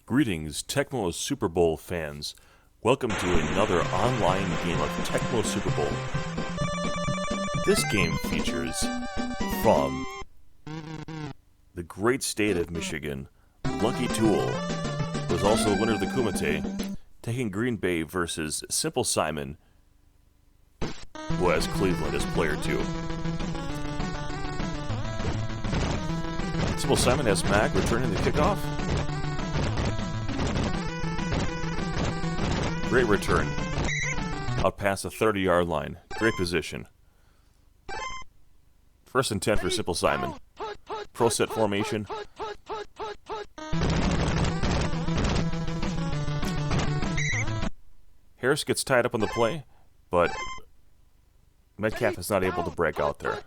Greetings, Tecmo Super Bowl fans. Welcome to another online game of Tecmo Super Bowl. This game features, from the great state of Michigan, LuckyTool, who is also the winner of the Kumite, taking Green Bay versus SimpleSimon, who has Cleveland as player 2. SimpleSimon has Mac returning the kickoff. Great return. Out past the 30-yard line. Great position. First and 10 for SimpleSimon. Pro set formation. Harris gets tied up on the play, but Metcalf is not able to break out there.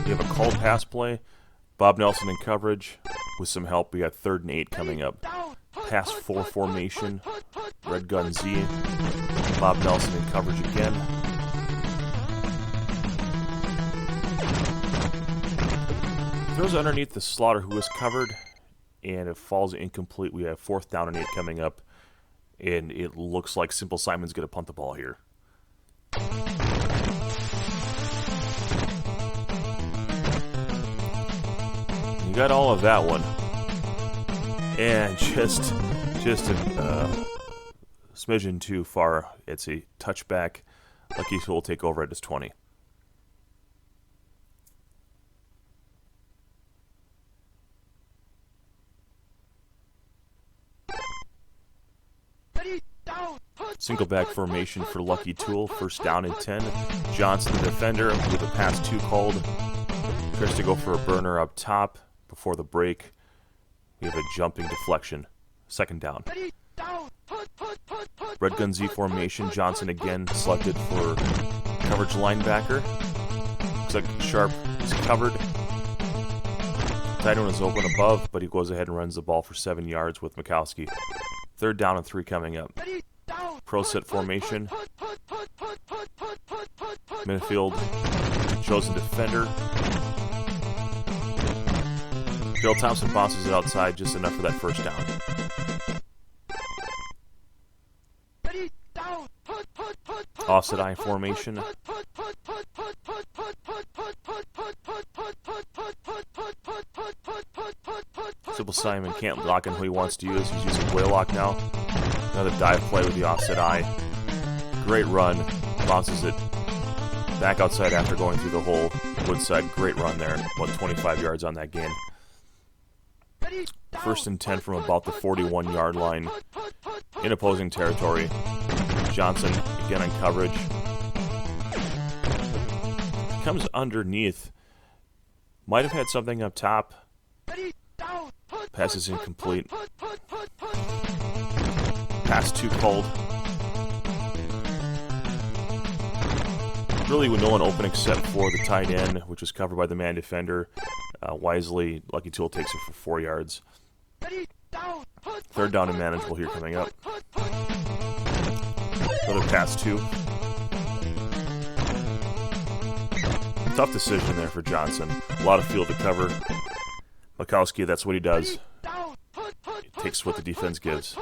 We have a called pass play. Bob Nelson in coverage. With some help, we got 3rd and 8 coming up. Pass 4 formation. Red gun Z. Bob Nelson in coverage again. Throws underneath the Slaughter, who is covered, and it falls incomplete. We have 4th down and 8 coming up, and it looks like SimpleSimon's going to punt the ball here. You got all of that one, and just a smidgen too far. It's a touchback. LuckyTool will take over at his 20. Single back formation for LuckyTool. 1st down and 10. Johnson, the defender, with a pass 2 called. Tries to go for a burner up top. Before the break, we have a jumping deflection. 2nd down. Red gun Z formation. Johnson again selected for coverage linebacker. Looks like Sharp is covered. Tight end is open above, but he goes ahead and runs the ball for 7 yards with Mikowski. 3rd down and 3 coming up. Pro set formation. Midfield. Chosen defender. Joe Thompson bounces it outside just enough for that 1st down. Offset eye formation. SimpleSimon can't lock in who he wants to use. He's using Waylock now. Another dive play with the offset eye. Great run. Bounces it back outside after going through the hole. Woodside, great run there. About 25 yards on that gain. 1st and 10 from about the 41-yard line in opposing territory. Johnson again on coverage. Comes underneath. Might have had something up top. Pass is incomplete. Pass 2 called. Really with no one open except for the tight end, which was covered by the man defender. Wisely, LuckyTool takes it for 4 yards. 3rd down and manageable here coming up. Another pass 2. Tough decision there for Johnson. A lot of field to cover. Mikowski, that's what he does. He takes what the defense gives.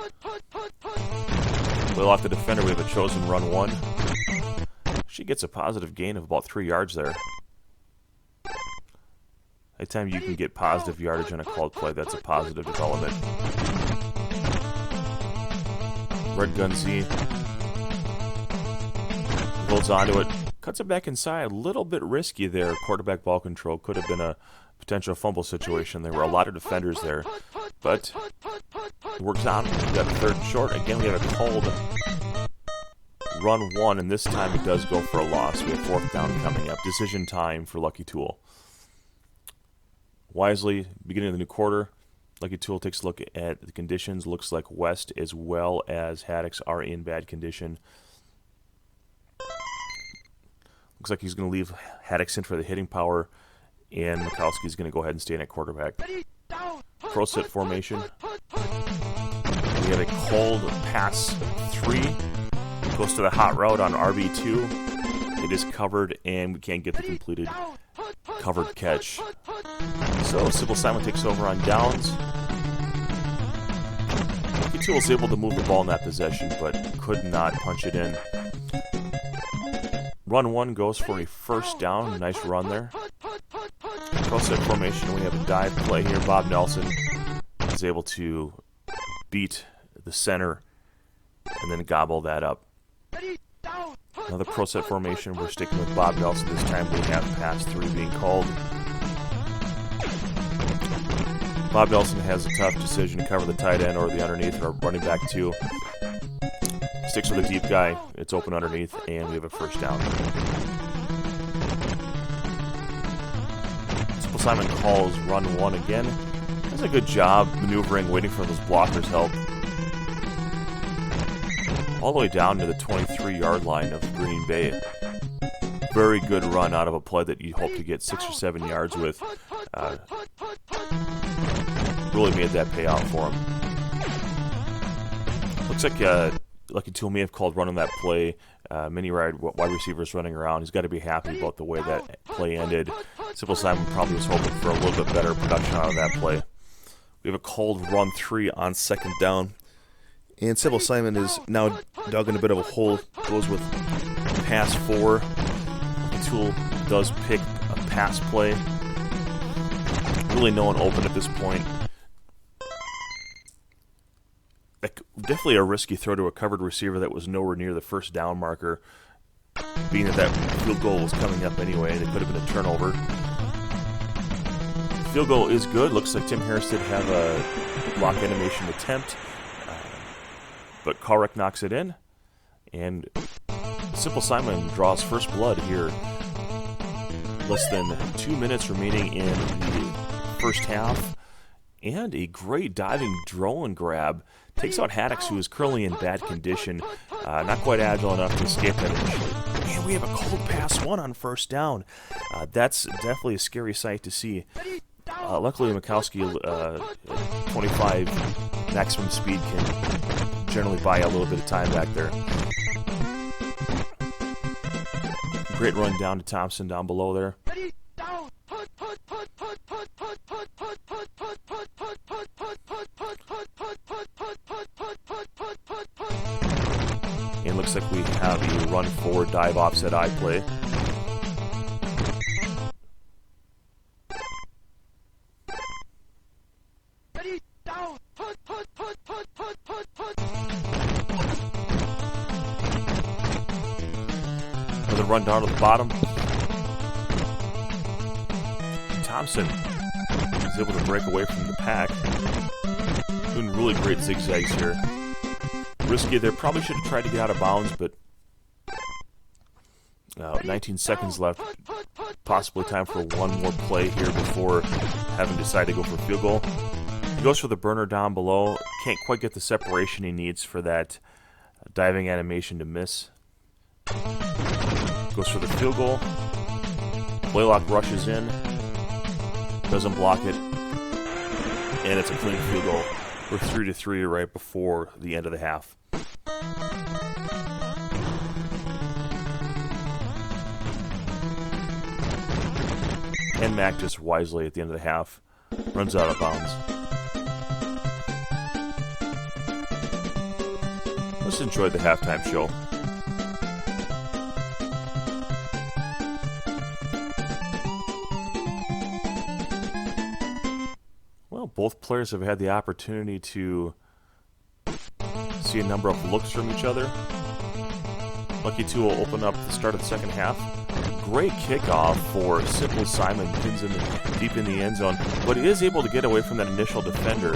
Well, off the defender, we have a chosen run 1. She gets a positive gain of about 3 yards there. Anytime you can get positive yardage on a called play, that's a positive development. Red gun Z. Holds onto it. Cuts it back inside. A little bit risky there. Quarterback ball control. Could have been a potential fumble situation. There were a lot of defenders there. But it works out. We got 3rd and short. Again, we have a called run 1, and this time it does go for a loss. We have 4th down coming up. Decision time for LuckyTool. Wisely, beginning of the new quarter, LuckyTool takes a look at the conditions. Looks like West as well as Haddix are in bad condition. Looks like he's going to leave Haddix in for the hitting power, and Mikowski's going to go ahead and stay in at quarterback. Pro set formation. We have a called pass 3. Goes to the hot route on RB2. It is covered, and we can't get the completed covered catch. So Simple Simon takes over on downs. LuckyTool was able to move the ball in that possession, but could not punch it in. Run 1 goes for a first down. Nice run there. Pro set formation, we have a dive play here. Bob Nelson is able to beat the center and then gobble that up. Another pro set formation. We're sticking with Bob Nelson. This time we have pass 3 being called. Bob Nelson has a tough decision to cover the tight end or the underneath or running back 2. Sticks with a deep guy. It's open underneath, and we have a first down. Simple Simon calls run 1 again. Does a good job maneuvering, waiting for those blockers' help. All the way down to the 23-yard line of Green Bay. Very good run out of a play that you hope to get 6 or 7 yards with. Really made that pay out for him. Looks like LuckyTool may have called running that play. Mini wide receivers running around. He's got to be happy about the way that play ended. Simple Simon probably was hoping for a little bit better production out of that play. We have a called run 3 on second down. And Simple Simon is now dug in a bit of a hole. Goes with pass 4. LuckyTool does pick a pass play. Really no one open at this point. Definitely a risky throw to a covered receiver that was nowhere near the first down marker, being that field goal was coming up anyway, and it could have been a turnover. Field goal is good. Looks like Tim Harris did have a block animation attempt, but Karek knocks it in, and Simple Simon draws first blood here. Less than 2 minutes remaining in the first half, and a great diving drone grab. Takes out Haddix, who is currently in bad condition. Not quite agile enough to escape that initially. And we have a cold pass 1 on first down. That's definitely a scary sight to see. Luckily, Mikowski, 25 maximum speed, can generally buy a little bit of time back there. Great run down to Thompson down below there. And looks like we have a run forward dive offset I play. Another run down to the bottom. Thompson is able to break away from the pack. Doing really great zigzags here. Risky there. Probably should have tried to get out of bounds, but 19 seconds left. Possibly time for one more play here before having decided to go for a field goal. He goes for the burner down below. Can't quite get the separation he needs for that diving animation to miss. Goes for the field goal. Blaylock rushes in. Doesn't block it. And it's a clean field goal. We're 3-3 right before the end of the half. And Mac just wisely at the end of the half runs out of bounds. Let's enjoy the halftime show. Well, both players have had the opportunity to see a number of looks from each other. LuckyTool will open up the start of the second half. Great kickoff for SimpleSimon, pins him deep in the end zone, but he is able to get away from that initial defender.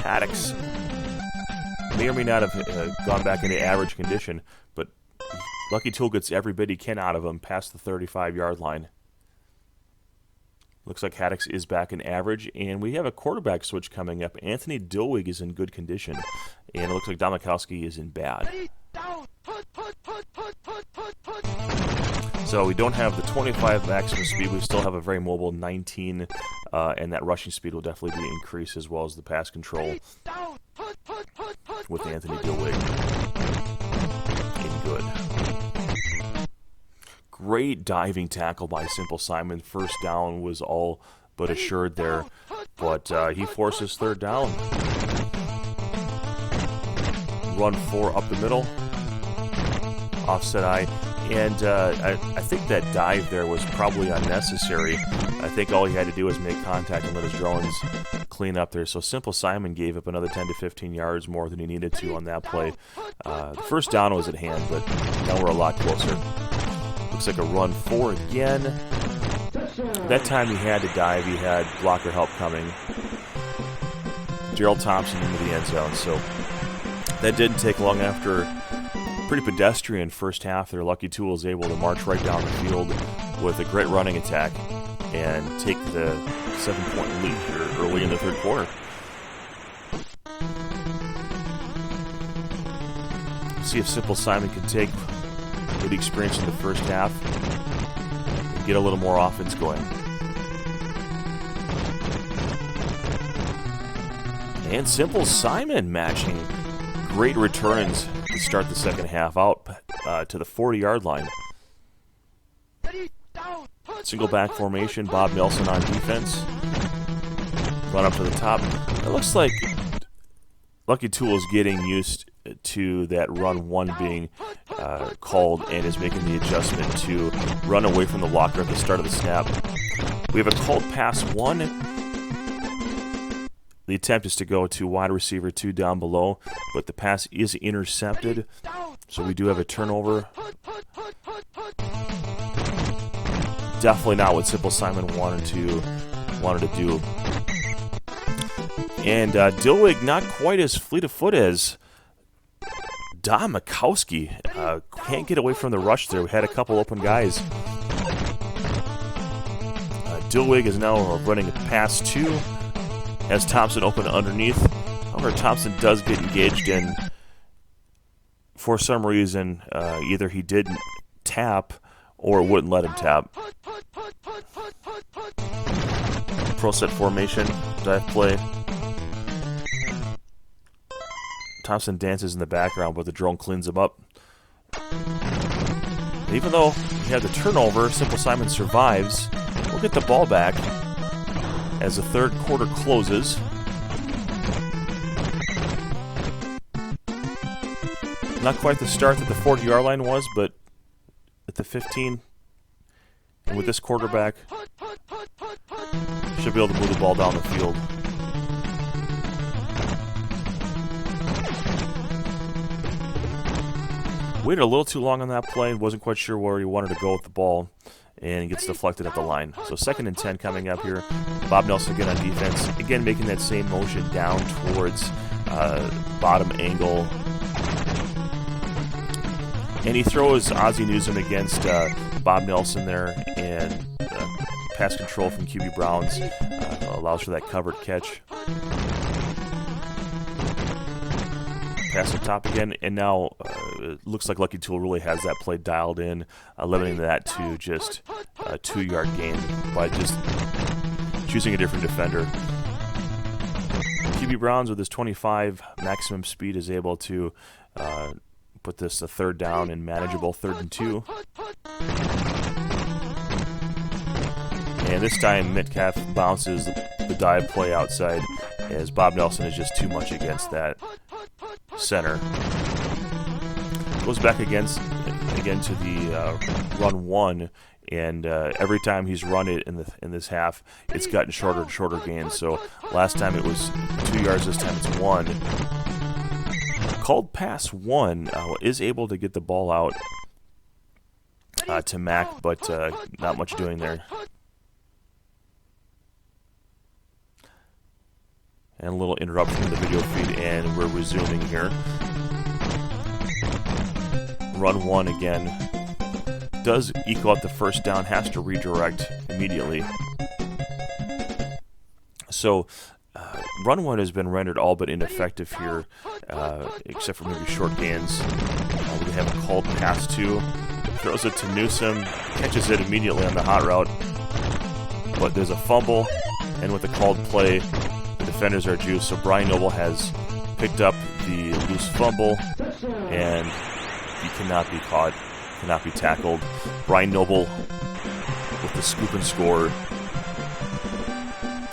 Haddix may or may not have gone back into average condition, but LuckyTool gets every bit he can out of him past the 35-yard line. Looks like Haddix is back in average, and we have a quarterback switch coming up. Anthony Dilwig is in good condition, and it looks like Domikowski is in bad. So we don't have the 25 maximum speed. We still have a very mobile 19, and that rushing speed will definitely be increased, as well as the pass control with Anthony Dilwig. In good. Great diving tackle by SimpleSimon. First down was all but assured there. But he forces third down. Run 4 up the middle. Offset I. And I think that dive there was probably unnecessary. I think all he had to do was make contact and let his drones clean up there. So SimpleSimon gave up another 10 to 15 yards more than he needed to on that play. The first down was at hand, but now we're a lot closer. Looks like a run 4 again. That time he had to dive. He had blocker help coming. Gerald Thompson into the end zone. So that didn't take long. After a pretty pedestrian first half there, LuckyTool was able to march right down the field with a great running attack and take the 7-point lead here early in the third quarter. See if SimpleSimon can take what he experienced in the first half and get a little more offense going. And SimpleSimon matching great returns to start the second half out to the 40-yard line. Single back formation, Bob Nelson on defense. Run up to the top. It looks like LuckyTool is getting used to that run 1 being called and is making the adjustment to run away from the blocker at the start of the snap. We have a called pass 1. The attempt is to go to wide receiver 2 down below, but the pass is intercepted, so we do have a turnover. Definitely not what SimpleSimon wanted to do. And Dilwig not quite as fleet of foot as Don Mikowski. Can't get away from the rush there. We had a couple open guys. Dilwig is now running a pass 2. Has Thompson open underneath. However, Thompson does get engaged in, for some reason, either he didn't tap or wouldn't let him tap. Pro set formation, dive play. Thompson dances in the background, but the drone cleans him up. Even though he had the turnover, SimpleSimon survives. We'll get the ball back as the third quarter closes. Not quite the start that the 40-yard line was, but at the 15, and with this quarterback, should be able to move the ball down the field. Waited a little too long on that play and wasn't quite sure where he wanted to go with the ball, and he gets deflected at the line. So 2nd and 10 coming up here. Bob Nelson again on defense, again making that same motion down towards bottom angle. And he throws Ozzie Newsome against Bob Nelson there, and pass control from QB Browns allows for that covered catch. Pass the top again, and now it looks like LuckyTool really has that play dialed in, limiting that to just a 2-yard gain by just choosing a different defender. QB Browns with his 25 maximum speed is able to put this a third down and manageable 3rd and 2. And this time Metcalf bounces the dive play outside as Bob Nelson is just too much against that center. Goes back again to the run 1, and every time he's run it in this half, it's gotten shorter and shorter gains. So last time it was 2 yards, this time it's 1. Called pass 1 is able to get the ball out to Mac, but not much doing there. And a little interruption in the video feed, and we're resuming here. Run 1 again. Does equal out the first down, has to redirect immediately. So, run 1 has been rendered all but ineffective here, except for maybe short gains. We have a called pass 2. Throws it to Newsome, catches it immediately on the hot route, but there's a fumble, and with the called play, defenders are juiced, so Brian Noble has picked up the loose fumble, and he cannot be caught, cannot be tackled. Brian Noble with the scoop and score.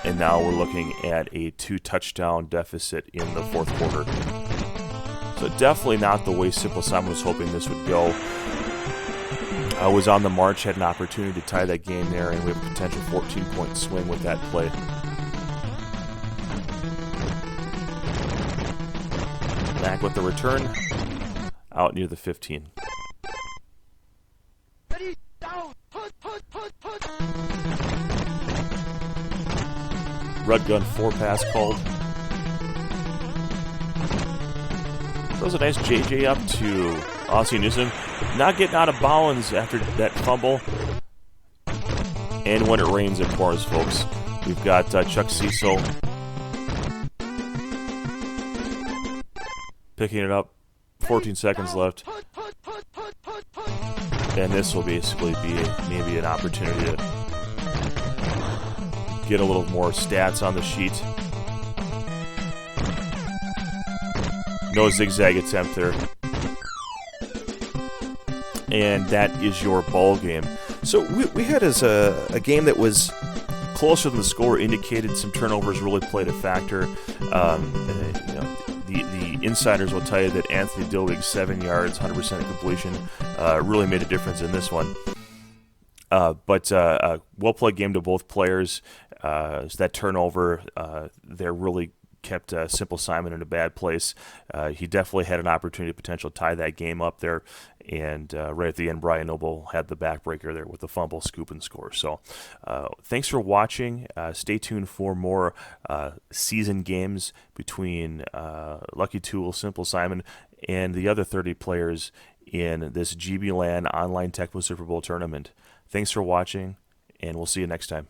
And now we're looking at a 2-touchdown deficit in the fourth quarter. So definitely not the way SimpleSimon was hoping this would go. I was on the march, had an opportunity to tie that game there, and we have a potential 14-point swing with that play. Back with the return, out near the 15. Rud gun 4 pass called. Throws a nice JJ up to Aussie Newsom. Not getting out of bounds after that fumble. And when it rains, it pours, folks. We've got Chuck Cecil picking it up. 14 seconds left. And this will basically be maybe an opportunity to get a little more stats on the sheet. No zigzag attempt there. And that is your ball game. So we had as a game that was closer than the score indicated. Some turnovers really played a factor. The insiders will tell you that Anthony Dilwig's 7 yards, 100% completion, really made a difference in this one. But well-played game to both players. That turnover, there really kept SimpleSimon in a bad place. He definitely had an opportunity to potentially tie that game up there. And right at the end, Brian Noble had the backbreaker there with the fumble, scoop, and score. So thanks for watching. Stay tuned for more season games between LuckyTool, SimpleSimon, and the other 30 players in this GBLAN online Tecmo Super Bowl tournament. Thanks for watching, and we'll see you next time.